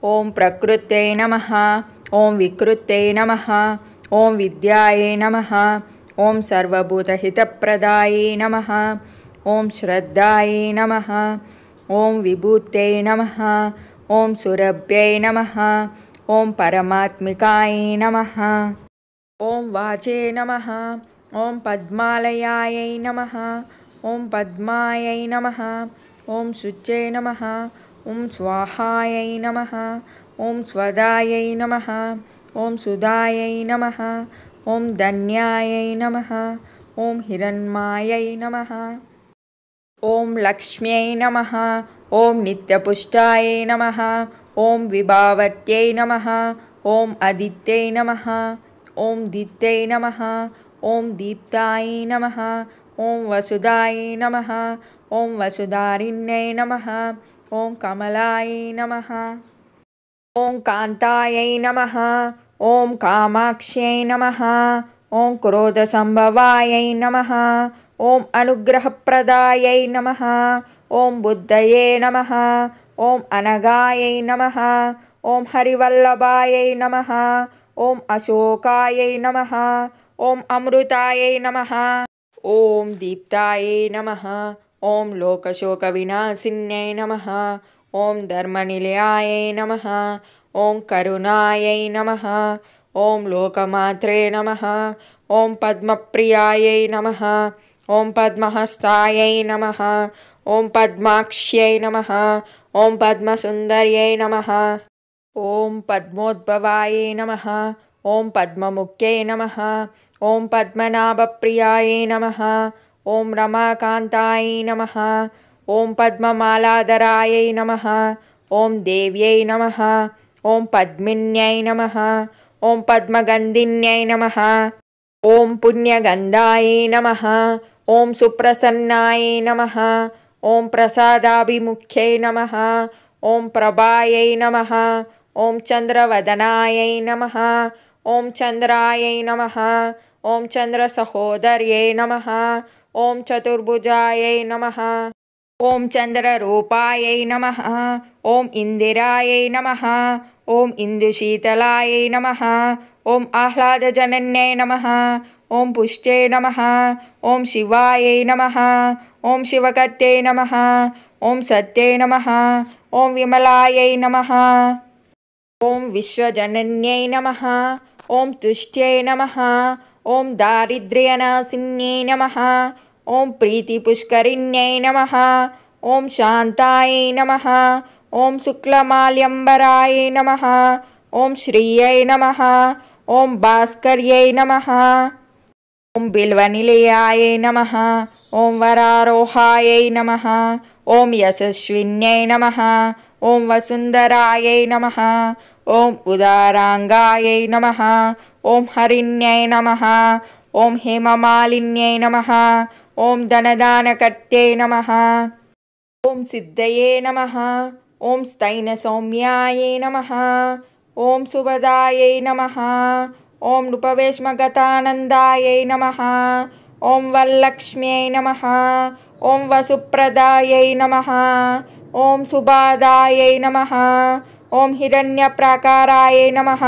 ओं प्रकृत्यै नमः। ओं विकृत्यै नमः। ओं विद्यायै नमः। ओं सर्वभूतहितप्रदायै नमः। ओं श्रद्धायै नमः। ओं विभूत्यै नमः। ओं सुरभ्यै नमः। ओं परमात्मिकायै नमः। ओं वाचे नमः। ओं पद्मालयायै नमः। ओं पद्मायै नमः। ओं शुच्यै नमः। ओं स्वाहायै नमः। ओं स्वदायै नमः। ओं सुधायै नमः। ओं धन्यायै नमः। ओं हिरण्मायै नमः। ओं लक्ष्म्यै नमः। ओं नित्यपुष्टायै नमः। ओं विभावत्यै नमः। ओं अदित्यै नमः। ओं दीप्त्यै नमः। ओं दीप्तायै नमः। ओं वसुधायै नमः। ओं वसुधारिण्यै नमः। ओं कमलायै नमः। ओं कान्तायै नमः। ओं कामाक्ष्यै नमः। ओं क्रोधसम्भवायै नमः। ओं अनुग्रहप्रदायै नमः। ओं बुद्धये नमः। ओं अनगायै नमः। ओं हरिवल्लभायै नमः। ओं अशोकायै नमः। ओं अमृतायै नमः। ओं दीप्तायै नमः। ओं लोकशोकविनाशिन्यै नमः। ओं धर्मनिलयायै नमः। ओं करुणायै नमः। ओं लोकमात्रे नमः। ओं पद्मप्रियायै नमः। ओं पद्महस्तायै नमः। ओं पद्माक्ष्यै नमः। ओं पद्मसुन्दर्यै नमः। ओं पद्मोद्भवायै नमः। ओं पद्ममुख्यै नमः। ओं पद्मनाभप्रियायै नमः। ओं रमाकान्तायै नमः। ओं पद्ममालाधरायै नमः। ओं देव्यै नमः। ओं पद्मिन्यै नमः। ओं पद्मगन्धिन्यै नमः। ओं पुण्यगन्धायै नमः। ओं सुप्रसन्नायै नमः। ओं प्रसादाभिमुख्यै नमः। ओं प्रभायै नमः। ओं चन्द्रवदनायै नमः। ओं चन्द्रायै नमः। ओं चन्द्रसहोदर्यै नमः। ओं चतुर्भुजायै नमः। ओं चन्द्ररूपायै नमः। ओं इन्दिरायै नमः। ओं इन्दुशीतलायै नमः। ओं आह्लादजनन्यै नमः। ओं पुष्ट्यै नमः। ओं शिवायै नमः। ओं शिवकत्यै नमः। ओं सत्यै नमः। ओं विमलायै नमः। ओं विश्वजनन्यै नमः। ओं तुष्ट्यै नमः। ओं दारिद्र्यनाशिन्यै नमः। ओं प्रीतिपुष्करिण्यै नमः। ओं शान्तायै नमः। ओं शुक्लमाल्यम्बरायै नमः। ओं श्रियै नमः। ओं भास्कर्यै नमः। ओं बिल्वनिलयायै नमः। ओं वरारोहायै नमः। ओं यशस्विन्यै नमः। ओं वसुन्धरायै नमः। ओं उदाराङ्गायै नमः। ओं हरिण्यै नमः। ओं हेममालिन्यै नमः। ओं धनदानकर्त्यै नमः। ओं सिद्धये नमः। ओं स्थैनसौम्यायै नमः। ओं सुभदायै नमः। ओं नृपवेश्मगतानन्दायै नमः। ओं वरलक्ष्म्यै नमः। ओं वसुप्रदायै नमः। ओं सुबाधायै नमः। ओं हिरण्यप्राकारायै नमः।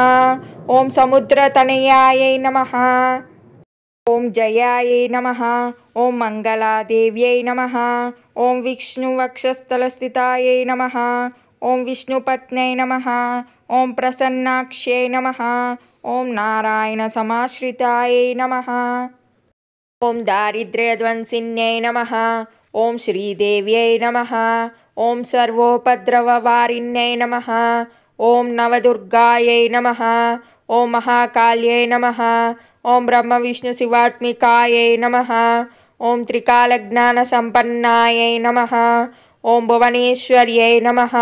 ओं समुद्रतनयायै नमः। ओं जयायै नमः। ओं मङ्गलादेव्यै नमः। ओं विष्णुवक्षस्थलस्थितायै नमः। ओं विष्णुपत्न्यै नमः। ओं प्रसन्नाक्ष्यै नमः। ओं नारायणसमाश्रितायै नमः। ओं दारिद्र्यध्वंसिन्यै नमः। ओं श्रीदेव्यै नमः। ओं सर्वोपद्रववारिण्यै नमः। ओं नवदुर्गायै नमः। ओं महाकाल्यै नमः। ओं ब्रह्मविष्णुशिवात्मिकायै नमः। ओं त्रिकालज्ञानसम्पन्नायै नमः। ओं भुवनेश्वर्यै नमः।